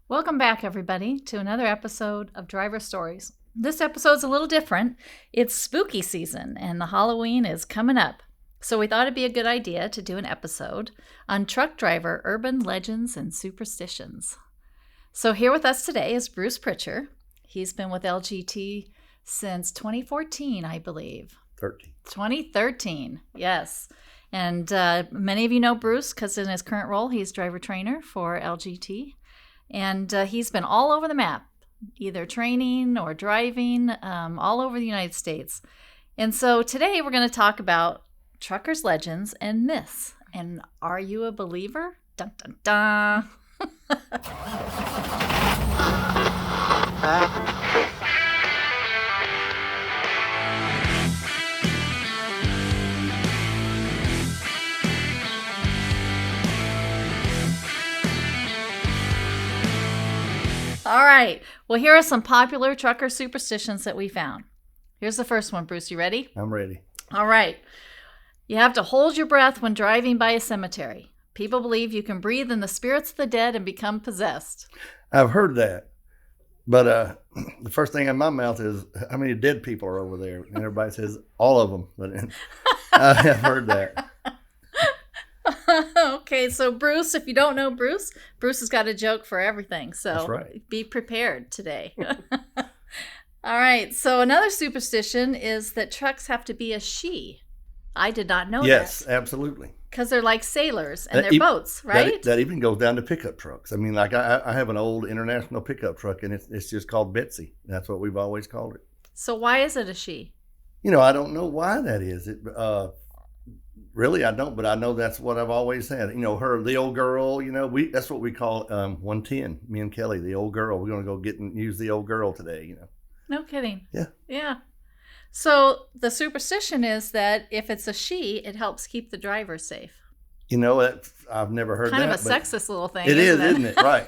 Welcome back, everybody, to another episode of Driver Stories. This episode's a little different. It's spooky season, and the Halloween is coming up. So we thought it'd be a good idea to do an episode on truck driver urban legends and superstitions. So here with us today is Bruce Pritcher. He's been with LGT since 2014, I believe. 2013, yes. And many of you know Bruce because in his current role, he's driver trainer for LGT. And he's been all over the map, either training or driving, all over the United States. And so today we're going to talk about truckers' legends and myths. And are you a believer? Dun, dun, dun. All right. Well, here are some popular trucker superstitions that we found. Here's the first one, Bruce. You ready? I'm ready. All right. You have to hold your breath when driving by a cemetery. People believe you can breathe in the spirits of the dead and become possessed. I've heard that. But the first thing in my mouth is how many dead people are over there? And everybody says all of them. But I have heard that. Okay, so Bruce, if you don't know Bruce has got a joke for everything. So That's right. Be prepared today. All right, so another superstition is that trucks have to be a she. I did not know that. Yes, absolutely. Because they're like sailors and they're boats, right? That even goes down to pickup trucks. I mean, like I have an old international pickup truck, and it's just called Betsy. That's what we've always called it. So why is it a she? I don't know why that is. Really, I don't, but I know that's what I've always had. Her, the old girl, that's what we call 110, me and Kelly, the old girl. We're going to go get and use the old girl today, No kidding. Yeah. Yeah. So the superstition is that if it's a she, it helps keep the driver safe. I've never heard that. Kind of a sexist little thing, isn't it? Right.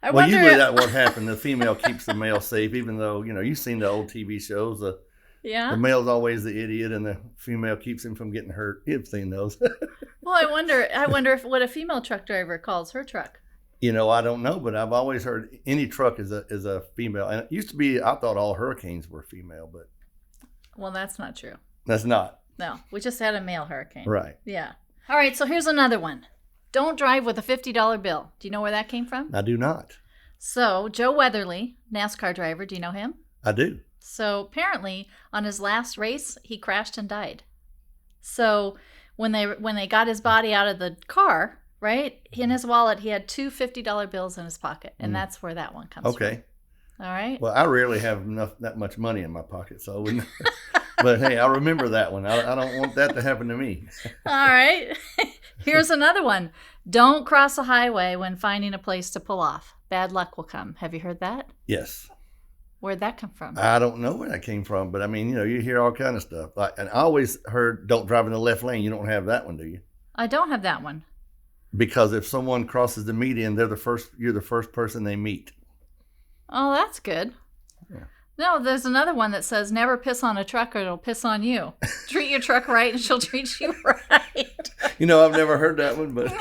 Usually that's what happens. The female keeps the male safe, even though, you've seen the old TV shows. Yeah. The male's always the idiot, and the female keeps him from getting hurt. You've seen those. Well, I wonder if what a female truck driver calls her truck. I don't know, but I've always heard any truck is a female. And it used to be, I thought all hurricanes were female, but. Well, that's not true. That's not. No, we just had a male hurricane. Right. Yeah. All right, so here's another one. Don't drive with a $50 bill. Do you know where that came from? I do not. So, Joe Weatherly, NASCAR driver, do you know him? I do. So apparently on his last race, he crashed and died. So when they got his body out of the car, right, in his wallet, he had two $50 bills in his pocket. And that's where that one comes from. Okay. All right. Well, I rarely have that much money in my pocket, so I wouldn't. But hey, I remember that one. I don't want that to happen to me. All right. Here's another one. Don't cross a highway when finding a place to pull off. Bad luck will come. Have you heard that? Yes. Where'd that come from? I don't know where that came from, but I mean, you hear all kind of stuff. And I always heard, don't drive in the left lane. You don't have that one, do you? I don't have that one. Because if someone crosses the median, you're the first person they meet. Oh, that's good. Yeah. No, there's another one that says, never piss on a truck or it'll piss on you. Treat your truck right and she'll treat you right. I've never heard that one, but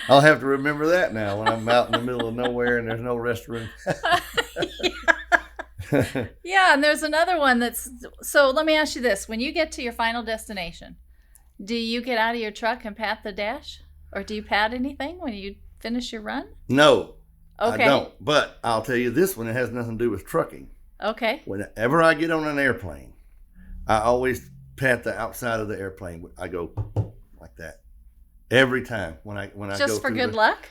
I'll have to remember that now when I'm out in the middle of nowhere and there's no restroom. Yeah, and there's another one so let me ask you this. When you get to your final destination, do you get out of your truck and pat the dash? Or do you pat anything when you finish your run? No, okay. I don't. But I'll tell you this one, it has nothing to do with trucking. Okay. Whenever I get on an airplane, I always pat the outside of the airplane. I go like that. Every time when I just go for good luck?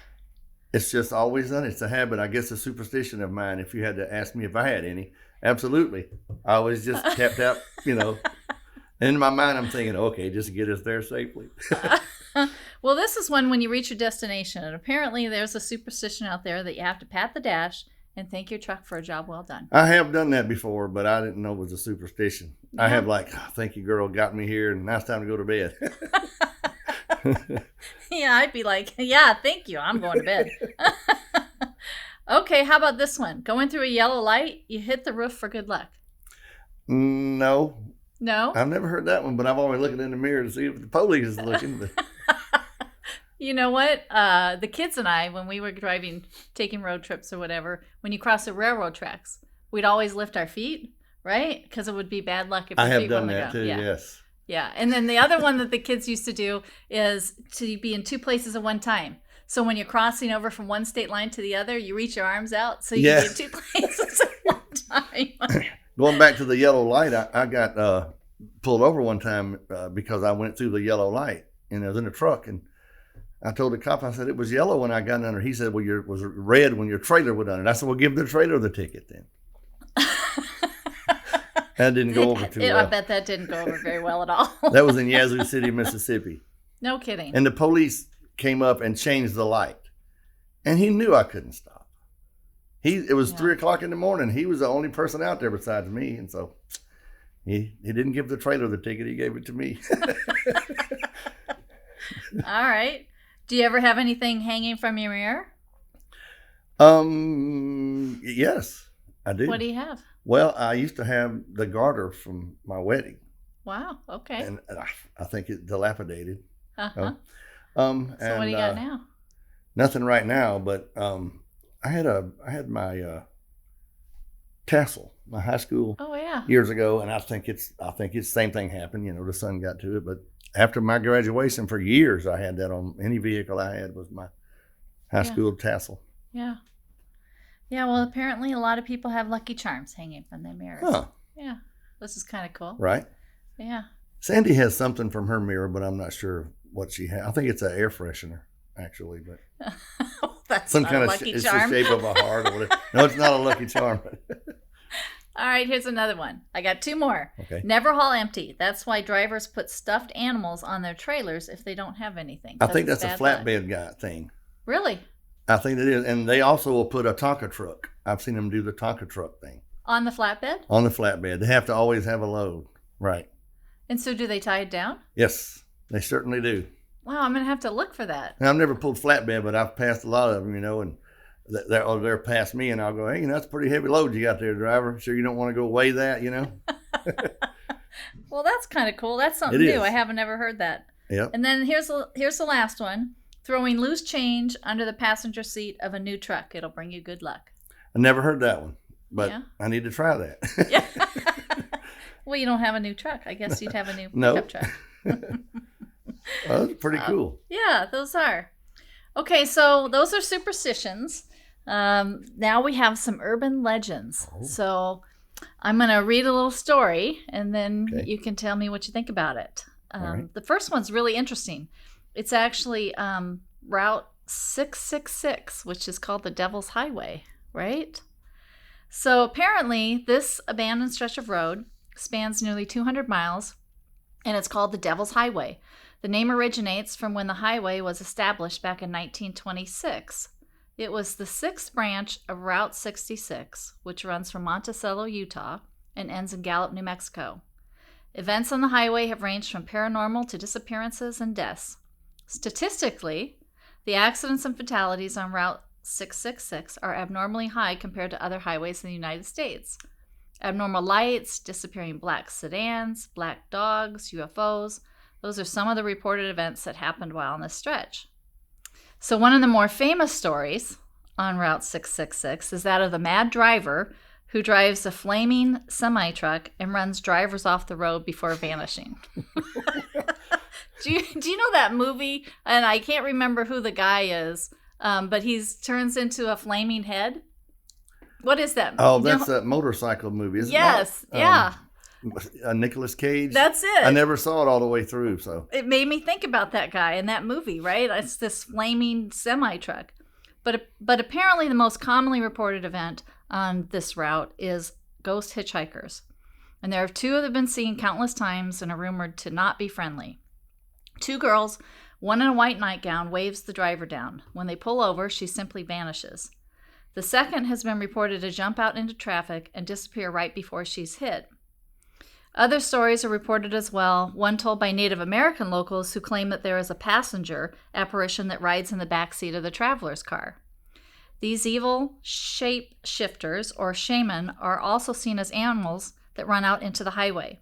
It's just always done. It's a habit. I guess a superstition of mine. If you had to ask me if I had any, absolutely. I always just kept out, In my mind, I'm thinking, okay, just get us there safely. Well, this is when you reach your destination, and apparently there's a superstition out there that you have to pat the dash and thank your truck for a job well done. I have done that before, but I didn't know it was a superstition. Yeah. I have thank you, girl, got me here, and now it's time to go to bed. Yeah, I'd be like, yeah, thank you. I'm going to bed. Okay, how about this one? Going through a yellow light, you hit the roof for good luck. No. No? I've never heard that one, but I've always looking in the mirror to see if the police is looking. But You know what? The kids and I, when we were driving, taking road trips or whatever, when you cross the railroad tracks, we'd always lift our feet, right? Because it would be bad luck if I your have feet done went on that the too. ground. Yeah. Yes. Yeah. And then the other one that the kids used to do is to be in two places at one time. So when you're crossing over from one state line to the other, you reach your arms out so you can be in two places at one time. Going back to the yellow light, I got pulled over one time because I went through the yellow light, and I was in a truck, and I told the cop, I said, it was yellow when I got under. He said, well, it was red when your trailer was under. I said, well, give the trailer the ticket then. That didn't go over too well. I bet that didn't go over very well at all. That was in Yazoo City, Mississippi. No kidding. And the police came up and changed the light. And he knew I couldn't stop. It was 3 o'clock in the morning. He was the only person out there besides me. And so he didn't give the trailer the ticket. He gave it to me. All right. Do you ever have anything hanging from your mirror? Yes, I do. What do you have? Well, I used to have the garter from my wedding. Wow. Okay. And I think it's dilapidated. Uh-huh. So what do you got now? Nothing right now, but I had my tassel, my high school years ago, and I think it's the same thing happened. You know, the sun got to it, but after my graduation, for years I had that on any vehicle I had was my high school tassel. Yeah. Yeah, well, apparently a lot of people have Lucky Charms hanging from their mirrors. Huh. Yeah, this is kind of cool. Right? Yeah. Sandy has something from her mirror, but I'm not sure what she has. I think it's an air freshener, actually, but that's some not kind a of Lucky it's Charm. the shape of a heart or whatever. No, it's not a Lucky Charm. All right, here's another one. I got two more. Okay. Never haul empty. That's why drivers put stuffed animals on their trailers if they don't have anything. I think that's a flatbed guy thing. Really? I think it is. And they also will put a Tonka truck. I've seen them do the Tonka truck thing. On the flatbed? On the flatbed. They have to always have a load. Right. And so do they tie it down? Yes, they certainly do. Wow, I'm going to have to look for that. And I've never pulled flatbed, but I've passed a lot of them, you know, and they're past me, and I'll go, hey, you know, that's a pretty heavy load you got there, driver. Sure you don't want to go weigh that, you know? Well, that's kind of cool. That's something new. I haven't ever heard that. Yep. And then here's the last one. Throwing loose change under the passenger seat of a new truck. It'll bring you good luck. I never heard that one, but I need to try that. Yeah. Well, you don't have a new truck. I guess you'd have a new pickup truck. Well, that's pretty cool. Yeah, those are. Okay, so those are superstitions. Now we have some urban legends. Oh. So I'm going to read a little story, and then you can tell me what you think about it. Right. The first one's really interesting. It's actually Route 666, which is called the Devil's Highway, right? So apparently this abandoned stretch of road spans nearly 200 miles, and it's called the Devil's Highway. The name originates from when the highway was established back in 1926. It was the sixth branch of Route 66, which runs from Monticello, Utah, and ends in Gallup, New Mexico. Events on the highway have ranged from paranormal to disappearances and deaths. Statistically, the accidents and fatalities on Route 666 are abnormally high compared to other highways in the United States. Abnormal lights, disappearing black sedans, black dogs, UFOs, those are some of the reported events that happened while on this stretch. So one of the more famous stories on Route 666 is that of the mad driver who drives a flaming semi-truck and runs drivers off the road before vanishing. Do you know that movie? And I can't remember who the guy is, but he turns into a flaming head. What is that? Oh, that's a motorcycle movie, isn't it? Yes, yeah. Nicolas Cage. That's it. I never saw it all the way through, so. It made me think about that guy in that movie, right? It's this flaming semi-truck. But apparently the most commonly reported event on this route is ghost hitchhikers. And there are two that have been seen countless times and are rumored to not be friendly. Two girls, one in a white nightgown, waves the driver down. When they pull over, she simply vanishes. The second has been reported to jump out into traffic and disappear right before she's hit. Other stories are reported as well, one told by Native American locals who claim that there is a passenger apparition that rides in the backseat of the traveler's car. These evil shape-shifters, or shaman, are also seen as animals that run out into the highway.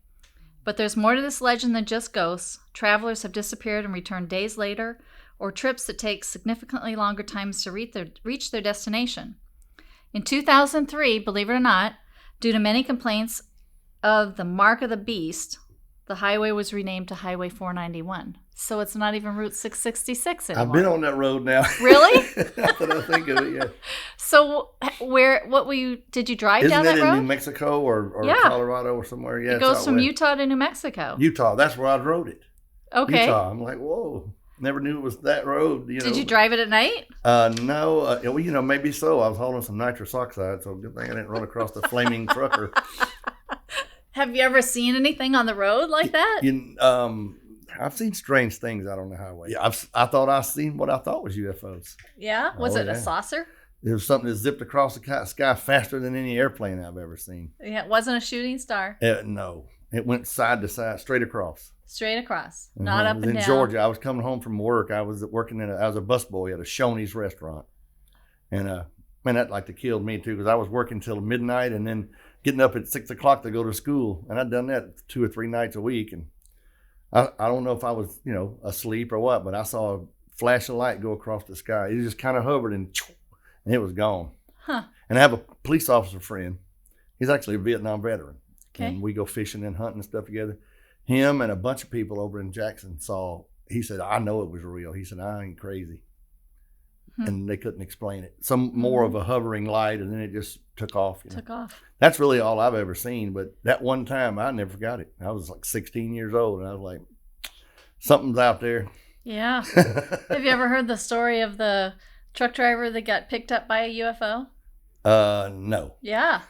But there's more to this legend than just ghosts. Travelers have disappeared and returned days later, or trips that take significantly longer times to reach their destination. In 2003, believe it or not, due to many complaints of the mark of the beast, the highway was renamed to Highway 491. So it's not even Route 666 anymore. I've been on that road now. Really? That's what I think of it, yeah. So did you drive down that road? Isn't it in New Mexico or Colorado or somewhere? Yeah, it goes from Utah to New Mexico. Utah, that's where I rode it. Okay. Utah, I'm like, whoa. Never knew it was that road. Did you drive it at night? No. Well, maybe so. I was hauling some nitrous oxide, so good thing I didn't run across the flaming trucker. Have you ever seen anything on the road like that? I've seen strange things out on the highway. Yeah, I thought I seen what I thought was UFOs. Yeah? Was it a saucer? It was something that zipped across the sky faster than any airplane I've ever seen. Yeah, it wasn't a shooting star? No. It went side to side, straight across. Straight across, not up and down. In Georgia, I was coming home from work. I was working I was a busboy at a Shoney's restaurant. And, man, that like to kill me too, because I was working till midnight and then getting up at 6 o'clock to go to school. And I'd done that 2 or 3 nights a week. And I don't know if I was, asleep or what, but I saw a flash of light go across the sky. It just kind of hovered and it was gone. Huh. And I have a police officer friend. He's actually a Vietnam veteran. Okay. And we go fishing and hunting and stuff together. Him and a bunch of people over in Jackson he said, I know it was real. He said, I ain't crazy. And they couldn't explain it. Some more of a hovering light, and then it just took off. Took off. That's really all I've ever seen. But that one time, I never forgot it. I was like 16 years old, and I was like, something's out there. Yeah. Have you ever heard the story of the truck driver that got picked up by a UFO? No. Yeah.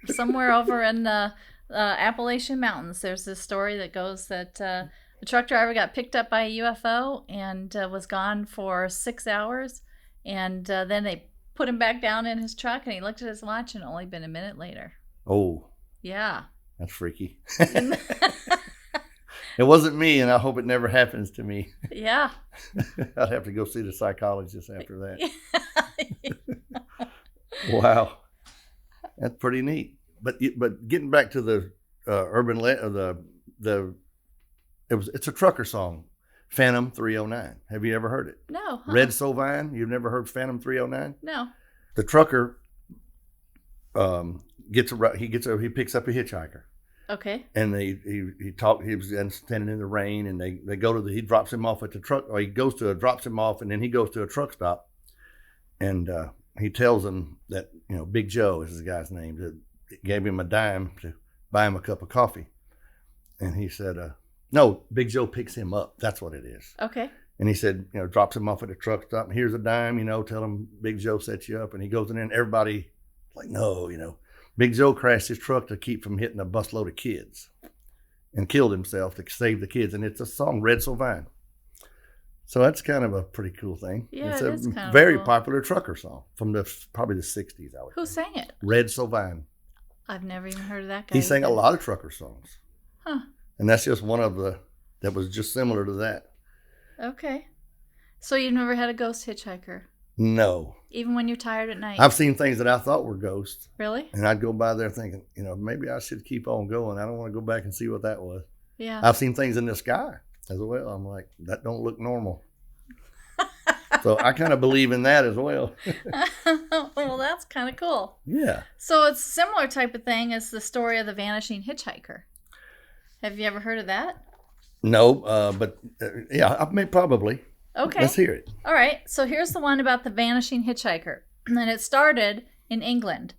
Somewhere over in the Appalachian Mountains, there's this story that goes that the truck driver got picked up by a UFO and was gone for 6 hours. And then they put him back down in his truck, and he looked at his watch, and only been a minute later. Oh. Yeah. That's freaky. It wasn't me, and I hope it never happens to me. Yeah. I'd have to go see the psychologist after that. Wow. That's pretty neat. But getting back to the it's a trucker song. Phantom 309. Have you ever heard it? No. Huh? Red Sylvan. You've never heard Phantom 309? No. The trucker he picks up a hitchhiker. Okay. And he was standing in the rain, and they go to he drops him off at the truck, or drops him off, and then he goes to a truck stop, and he tells him that Big Joe is the guy's name, that gave him a dime to buy him a cup of coffee, and he said. No, Big Joe picks him up. That's what it is. Okay. And he said, drops him off at the truck stop. And here's a dime, tell him Big Joe sets you up. And he goes in there, and everybody like, no, Big Joe crashed his truck to keep from hitting a busload of kids and killed himself to save the kids. And it's a song, Red Sylvan. So that's kind of a pretty cool thing. Yeah, it's it a is kind of very cool. Popular trucker song from probably the 60s. Who sang it? Red Sylvan. I've never even heard of that guy. He sang a lot of trucker songs. Huh. And that's just one of that was just similar to that. Okay. So you've never had a ghost hitchhiker? No. Even when you're tired at night? I've seen things that I thought were ghosts. Really? And I'd go by there thinking, maybe I should keep on going. I don't want to go back and see what that was. Yeah. I've seen things in the sky as well. I'm like, that don't look normal. So I kind of believe in that as well. Well, that's kind of cool. Yeah. So it's a similar type of thing as the story of the vanishing hitchhiker. Have you ever heard of that? No, but yeah, I mean, probably. Okay. Let's hear it. All right. So here's the one about the vanishing hitchhiker. And it started in England.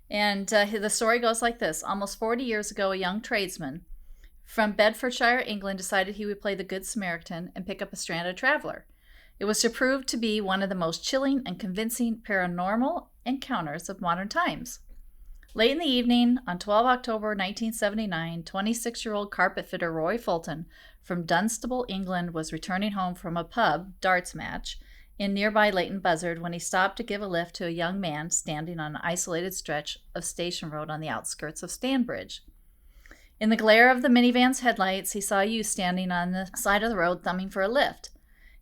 And the story goes like this. Almost 40 years ago, a young tradesman from Bedfordshire, England, decided he would play the Good Samaritan and pick up a stranded traveler. It was to prove to be one of the most chilling and convincing paranormal encounters of modern times. Late in the evening, on 12 October 1979, 26-year-old carpet fitter Roy Fulton from Dunstable, England, was returning home from a pub darts match in nearby Leighton Buzzard when he stopped to give a lift to a young man standing on an isolated stretch of Station Road on the outskirts of Stanbridge. In the glare of the minivan's headlights, he saw a youth standing on the side of the road thumbing for a lift.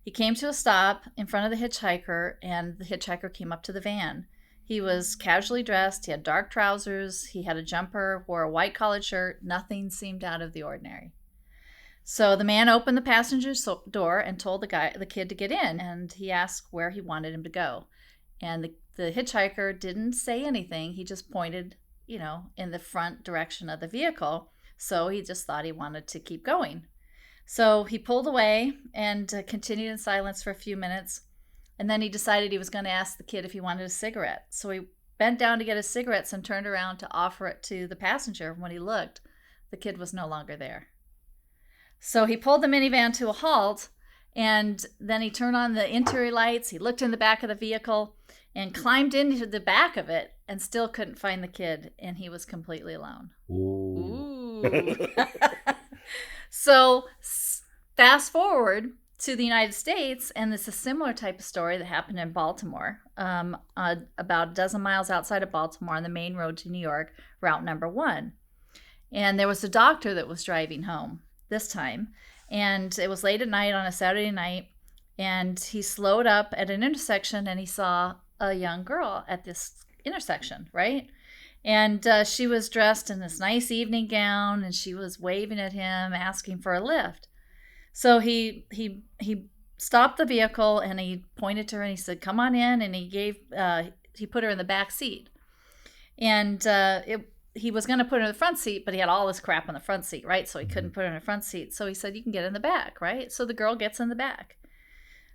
He came to a stop in front of the hitchhiker, and the hitchhiker came up to the van. He was casually dressed, he had dark trousers, he had a jumper, wore a white collared shirt. Nothing seemed out of the ordinary. So the man opened the passenger door and told the kid to get in, and he asked where he wanted him to go. And the hitchhiker didn't say anything. He just pointed, in the front direction of the vehicle. So he just thought he wanted to keep going. So he pulled away and continued in silence for a few minutes. And then he decided he was going to ask the kid if he wanted a cigarette. So he bent down to get his cigarettes and turned around to offer it to the passenger. When he looked, the kid was no longer there. So he pulled the minivan to a halt, and then he turned on the interior lights. He looked in the back of the vehicle and climbed into the back of it and still couldn't find the kid, and he was completely alone. Ooh. So fast forward to the United States, and it's a similar type of story that happened in Baltimore, about a dozen miles outside of Baltimore on the main road to New York, route number 1. And there was a doctor that was driving home this time, and it was late at night on a Saturday night, and he slowed up at an intersection, and he saw a young girl at this intersection, right? And she was dressed in this nice evening gown, and she was waving at him, asking for a lift. So he stopped the vehicle, and he pointed to her, and he said, "Come on in," and he put her in the back seat. And he was going to put her in the front seat, but he had all this crap in the front seat, right? So he couldn't put her in the front seat. So he said, "You can get in the back," right? So the girl gets in the back.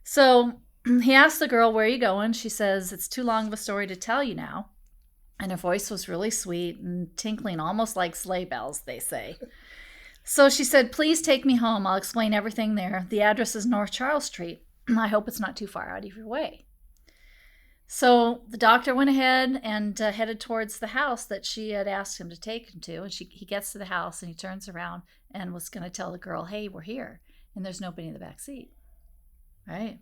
So he asked the girl, "Where are you going?" She says, "It's too long of a story to tell you now." And her voice was really sweet and tinkling, almost like sleigh bells, they say. So she said, "Please take me home. I'll explain everything there. The address is North Charles Street. I hope it's not too far out of your way." So the doctor went ahead and headed towards the house that she had asked him to take him to. And he gets to the house, and he turns around and was going to tell the girl, "Hey, we're here." And there's nobody in the back seat, right?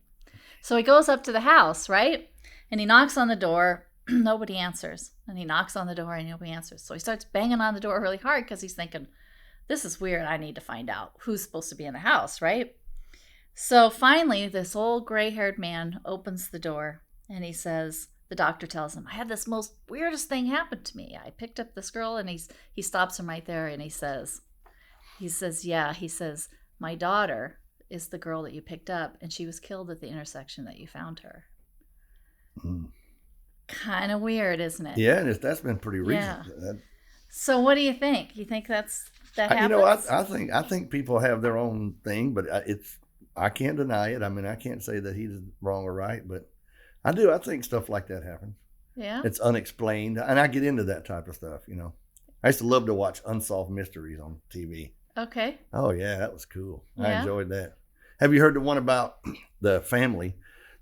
So he goes up to the house, right? And he knocks on the door. Nobody answers. And he knocks on the door, and nobody answers. So he starts banging on the door really hard because he's thinking, this is weird. I need to find out who's supposed to be in the house, right? So finally, this old gray-haired man opens the door, and he says, the doctor tells him, "I had this most weirdest thing happen to me. I picked up this girl," and he stops him right there, and he says, "Yeah," he says, "My daughter is the girl that you picked up, and she was killed at the intersection that you found her." Mm. Kind of weird, isn't it? Yeah, and that's been pretty recent. Yeah. So what do you think? You think that happens? You know, I think people have their own thing, but I can't deny it. I mean, I can't say that he's wrong or right, but I think stuff like that happens. Yeah. It's unexplained, and I get into that type of stuff, I used to love to watch Unsolved Mysteries on TV. Okay. Oh, yeah, that was cool. Yeah. I enjoyed that. Have you heard the one about the family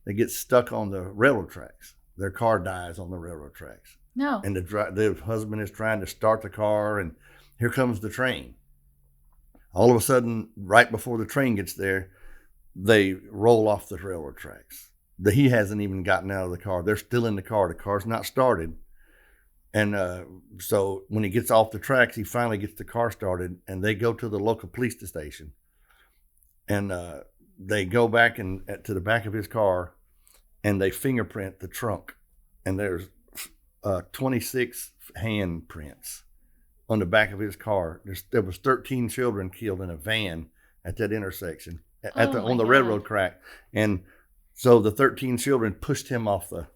that gets stuck on the railroad tracks? Their car dies on the railroad tracks. No. And the husband is trying to start the car, and here comes the train. All of a sudden, right before the train gets there, they roll off the railroad tracks. He hasn't even gotten out of the car. They're still in the car. The car's not started. And so when he gets off the tracks, he finally gets the car started, and they go to the local police station. And they go back to the back of his car, and they fingerprint the trunk. And there's 26 handprints on the back of his car. There was 13 children killed in a van at that intersection on the railroad track. And so the 13 children pushed him off the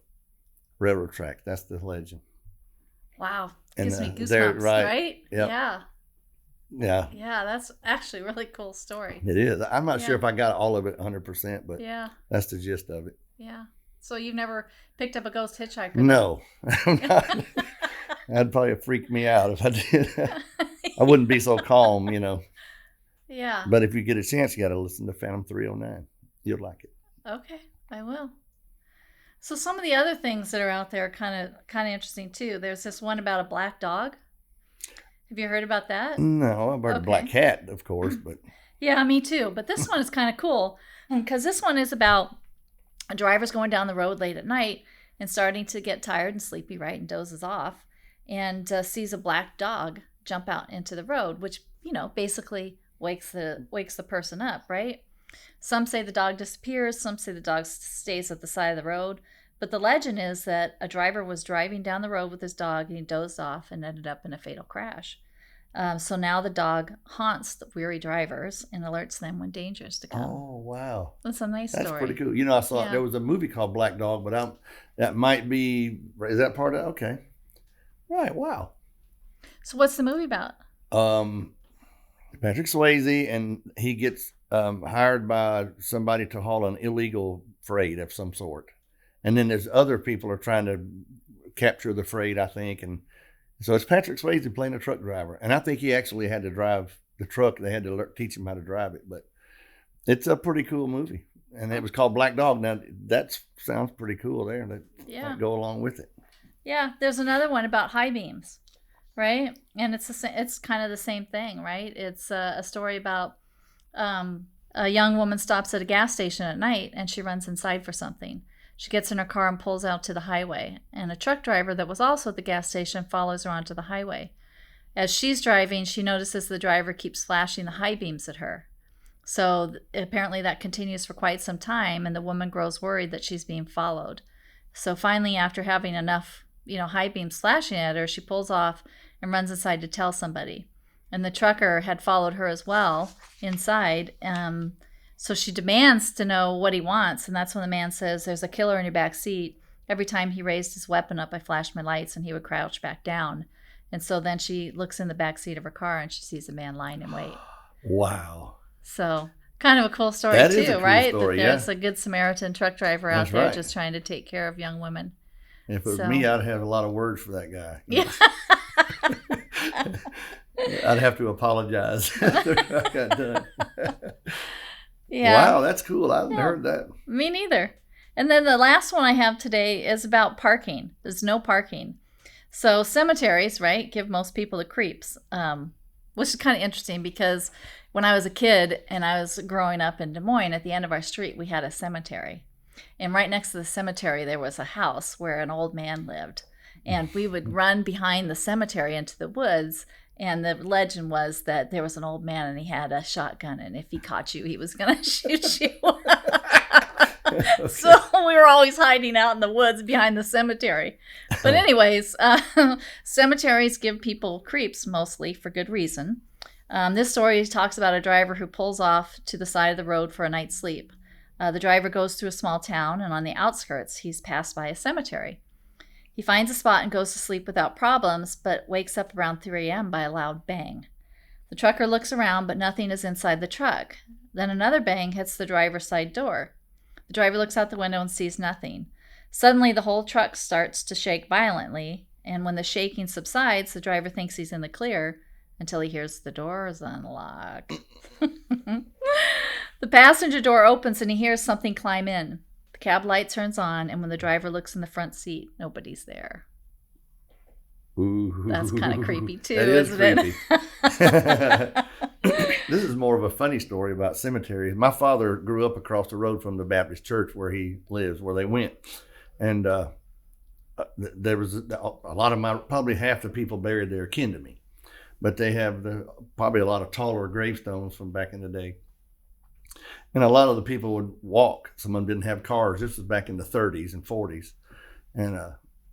railroad track. That's the legend. Wow. Gives me goosebumps, right? Yep. Yeah. Yeah. Yeah, that's actually a really cool story. It is. I'm not sure if I got all of it 100%, but that's the gist of it. Yeah. So you've never picked up a ghost hitchhiker? No. That'd probably freak me out if I did. I wouldn't be so calm, Yeah. But if you get a chance, you got to listen to Phantom 309. You'll like it. Okay, I will. So some of the other things that are out there are kind of interesting too. There's this one about a black dog. Have you heard about that? No, I've heard a black cat, of course, but yeah, me too. But this one is kind of cool because this one is about a driver's going down the road late at night and starting to get tired and sleepy, right, and dozes off, and sees a black dog jump out into the road, which basically wakes the person up, right? Some say the dog disappears, some say the dog stays at the side of the road, but the legend is that a driver was driving down the road with his dog and he dozed off and ended up in a fatal crash. So now the dog haunts the weary drivers and alerts them when danger is to come. Oh, wow. That's a nice That's story. pretty cool. I saw there was a movie called Black Dog, but that might be, is that part of it? Okay. Right. Wow. So what's the movie about? Patrick Swayze, and he gets hired by somebody to haul an illegal freight of some sort. And then there's other people are trying to capture the freight, I think. And so it's Patrick Swayze playing a truck driver. And I think he actually had to drive the truck. They had to teach him how to drive it. But it's a pretty cool movie. And it was called Black Dog. Now, that sounds pretty cool there. That go along with it. Yeah, there's another one about high beams, right? And it's kind of the same thing, right? It's a story about a young woman stops at a gas station at night and she runs inside for something. She gets in her car and pulls out to the highway. And a truck driver that was also at the gas station follows her onto the highway. As she's driving, she notices the driver keeps flashing the high beams at her. So apparently that continues for quite some time, and the woman grows worried that she's being followed. So finally, after having enough, high beams flashing at her, she pulls off and runs inside to tell somebody. And the trucker had followed her as well inside. So she demands to know what he wants, and that's when the man says, "There's a killer in your back seat. Every time he raised his weapon up, I flashed my lights, and he would crouch back down." And so then she looks in the back seat of her car, and she sees a man lying in wait. Wow. So kind of a cool story that too, is a cool right? Story, that there's a good Samaritan truck driver out there just trying to take care of young women. If it was me, I'd have a lot of words for that guy. Yeah. I'd have to apologize after I got done. Yeah. Wow, that's cool. I haven't heard that. Me neither. And then the last one I have today is about parking. There's no parking. So cemeteries, right, give most people the creeps, which is kind of interesting because when I was a kid and I was growing up in Des Moines, at the end of our street, we had a cemetery. And right next to the cemetery, there was a house where an old man lived. And we would run behind the cemetery into the woods. And the legend was that there was an old man and he had a shotgun. And if he caught you, he was going to shoot you. Okay. So we were always hiding out in the woods behind the cemetery. But anyways, cemeteries give people creeps mostly for good reason. This story talks about a driver who pulls off to the side of the road for a night's sleep. The driver goes through a small town, and on the outskirts, he's passed by a cemetery. He finds a spot and goes to sleep without problems, but wakes up around 3 a.m. by a loud bang. The trucker looks around, but nothing is inside the truck. Then another bang hits the driver's side door. The driver looks out the window and sees nothing. Suddenly, the whole truck starts to shake violently, and when the shaking subsides, the driver thinks he's in the clear until he hears the door is unlocked. The passenger door opens and he hears something climb in. The cab light turns on, and when the driver looks in the front seat, nobody's there. Ooh. That's kind of creepy too, that is isn't creepy. it? This is more of a funny story about cemeteries. My father grew up across the road from the Baptist church where he lives, where they went. And there was a lot of probably half the people buried there are kin to me. But they have probably a lot of taller gravestones from back in the day. And a lot of the people would walk. Some of them didn't have cars. This was back in the 30s and 40s. And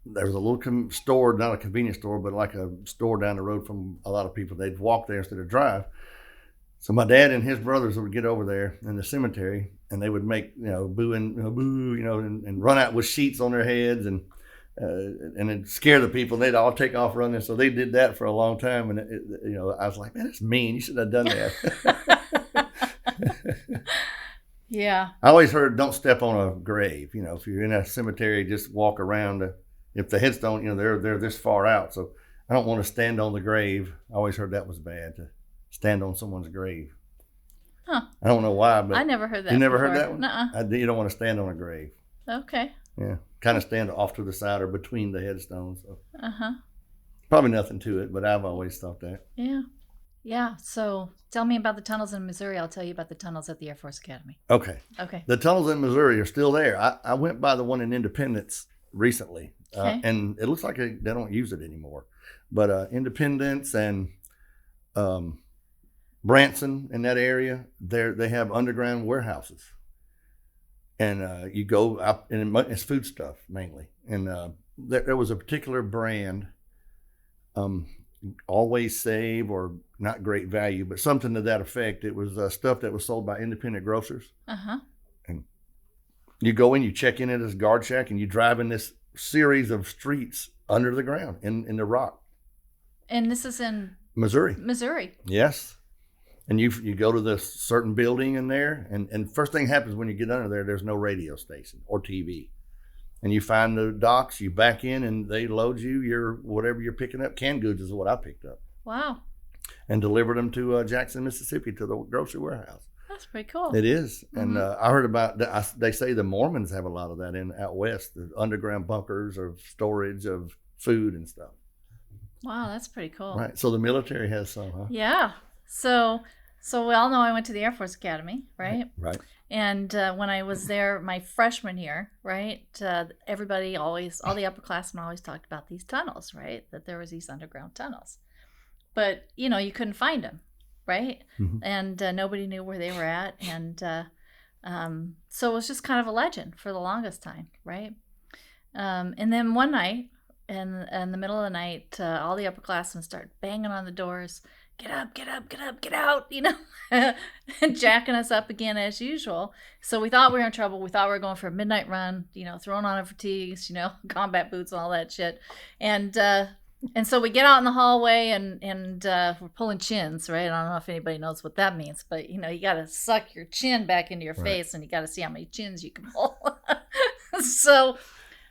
there was a little store, not a convenience store, but like a store down the road from a lot of people. They'd walk there instead of drive. So my dad and his brothers would get over there in the cemetery, and they would make, boo, and run out with sheets on their heads and it'd scare the people. They'd all take off running. So they did that for a long time. And, I was like, man, that's mean. You shouldn't have done that. Yeah. I always heard don't step on a grave. If you're in a cemetery, just walk around. If the headstone, they're this far out. So I don't want to stand on the grave. I always heard that was bad, to stand on someone's grave. Huh. I don't know why, but I never heard that. You never before. heard that one? Nuh-uh. You don't want to stand on a grave. Okay. Yeah. Kind of stand off to the side or between the headstones. So. Uh-huh. Probably nothing to it, but I've always thought that. Yeah. Yeah. So tell me about the tunnels in Missouri. I'll tell you about the tunnels at the Air Force Academy. Okay. Okay. The tunnels in Missouri are still there. I went by the one in Independence recently, and it looks like they don't use it anymore. But Independence and Branson in that area, they have underground warehouses. And you go up, and it's food stuff mainly. And there was a particular brand. always save or not great value, but something to that effect. It was stuff that was sold by independent grocers. Uh-huh. And you go in, you check in at this guard shack, and you drive in this series of streets under the ground in the rock. And this is in Missouri. Missouri. Yes. And you go to this certain building in there, and first thing happens when you get under there, there's no radio station or TV. And you find the docks, you back in, and they load you your whatever you're picking up. Canned goods is what I picked up. Wow. And delivered them to Jackson, Mississippi, to the grocery warehouse. That's pretty cool. It is. And I heard about, they say the Mormons have a lot of that out west, the underground bunkers of storage of food and stuff. Wow, that's pretty cool. Right. So the military has some, huh? Yeah. So we all know I went to the Air Force Academy, right? Right. And when I was there, my freshman year, right, everybody all the upperclassmen always talked about these tunnels, right, that there was these underground tunnels. But, you couldn't find them, right? Mm-hmm. And nobody knew where they were at. And so it was just kind of a legend for the longest time, right? And then one night, in the middle of the night, all the upperclassmen started banging on the doors. Get up, get up, get up, get out, and jacking us up again as usual. So we thought we were in trouble. We thought we were going for a midnight run, throwing on our fatigues, combat boots and all that shit. And so we get out in the hallway and we're pulling chins, right? I don't know if anybody knows what that means, but you got to suck your chin back into your face, and you got to see how many chins you can pull.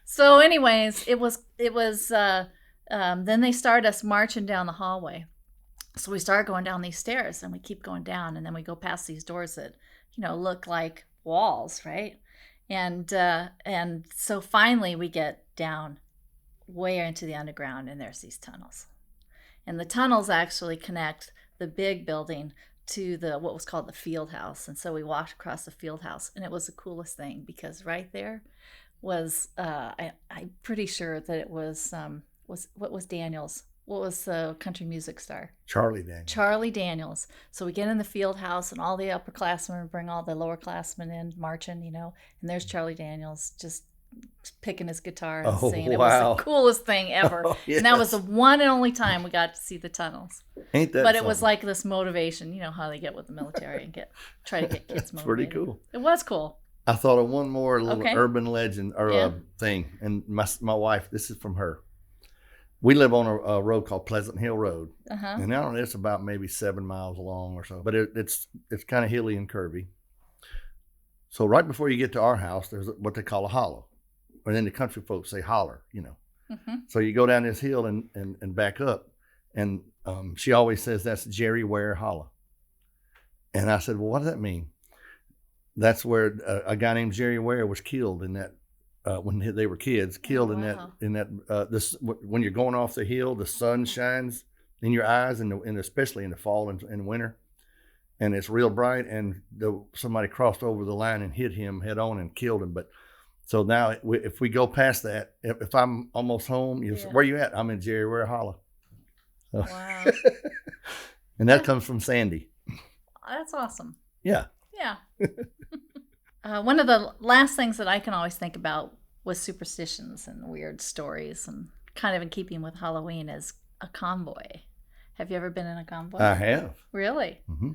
So anyways, it was then they started us marching down the hallway. So we start going down these stairs, and we keep going down, and then we go past these doors that, look like walls, right? And so finally we get down way into the underground, and there's these tunnels. And the tunnels actually connect the big building to what was called the field house. And so we walked across the field house, and it was the coolest thing, because right there was, I'm pretty sure that it was what was Daniels? What was the country music star? Charlie Daniels. Charlie Daniels. So we get in the field house, and all the upperclassmen bring all the lowerclassmen in marching, and there's Charlie Daniels just picking his guitar and singing. Wow. It was the coolest thing ever. Oh, yes. And that was the one and only time we got to see the tunnels. Ain't that But something? It was like this motivation, how they get with the military and try to get kids motivated. Pretty cool. It was cool. I thought of one more little urban legend or thing, and my wife, this is from her. We live on a road called Pleasant Hill Road, and now it's about maybe 7 miles long or so, but it's kind of hilly and curvy. So right before you get to our house, there's what they call a hollow, or then the country folks say holler, So you go down this hill and back up, and she always says that's Jerry Ware Hollow. And I said, well, what does that mean? That's where a guy named Jerry Ware was killed in that. When they were kids, killed in that this when you're going off the hill, the sun shines in your eyes, and especially in the fall and winter, and it's real bright. And somebody crossed over the line and hit him head on and killed him. But so now, if we go past that, if I'm almost home, you say, where you at? I'm in Jerry Ware Hollow. So, wow. And that comes from Sandy. That's awesome. Yeah. Yeah. One of the last things that I can always think about with superstitions and weird stories, and kind of in keeping with Halloween, is a convoy. Have you ever been in a convoy? I have. Really? Mm-hmm.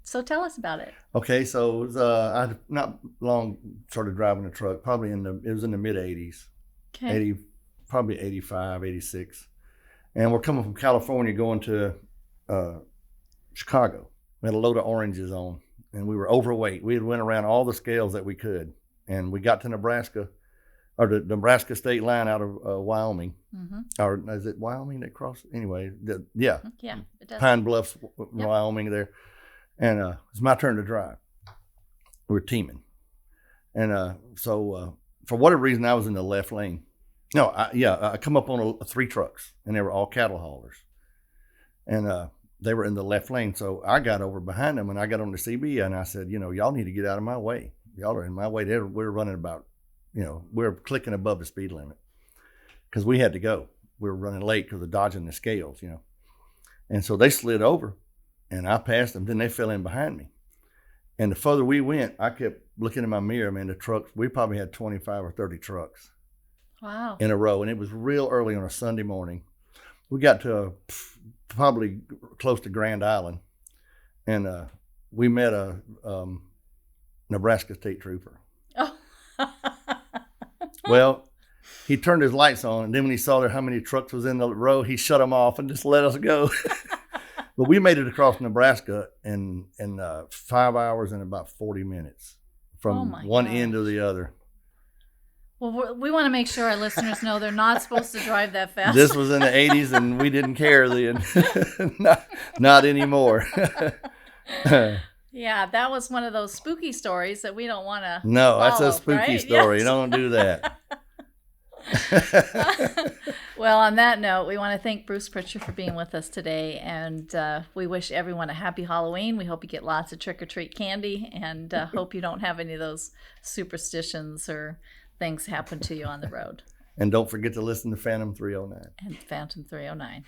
So tell us about it. Okay, so it was, I not long started driving a truck, probably it was in the mid 80s. Okay. Probably 85, 86. And we're coming from California going to Chicago. We had a load of oranges on. And we were overweight. We had went around all the scales that we could. And we got to Nebraska, or the Nebraska state line out of Wyoming. Mm-hmm. Or is it Wyoming that crossed? Anyway, Yeah, it does. Pine Bluffs, Wyoming there. And it's my turn to drive. We were teaming. And so for whatever reason, I was in the left lane. No, I come up on 3 trucks, and they were all cattle haulers. And they were in the left lane, so I got over behind them, and I got on the CB, and I said, y'all need to get out of my way. Y'all are in my way. We're running about, we're clicking above the speed limit, because we had to go. We were running late because of dodging the scales, And so they slid over, and I passed them. Then they fell in behind me. And the further we went, I kept looking in my mirror, man, the trucks, we probably had 25 or 30 trucks. Wow. In a row, and it was real early on a Sunday morning. we got to probably close to Grand Island, and we met a Nebraska state trooper. Oh. Well, he turned his lights on, and then when he saw how many trucks was in the row, he shut them off and just let us go. But we made it across Nebraska in 5 hours and about 40 minutes from one end to the other. Well, we want to make sure our listeners know they're not supposed to drive that fast. This was in the 80s, and we didn't care then. not anymore. Yeah, that was one of those spooky stories that we don't want to No, that's a spooky right? story. Yes. Don't do that. Well, on that note, we want to thank Bruce Pritcher for being with us today, and we wish everyone a happy Halloween. We hope you get lots of trick-or-treat candy, and hope you don't have any of those superstitions or things happen to you on the road. And don't forget to listen to Phantom 309. And Phantom 309.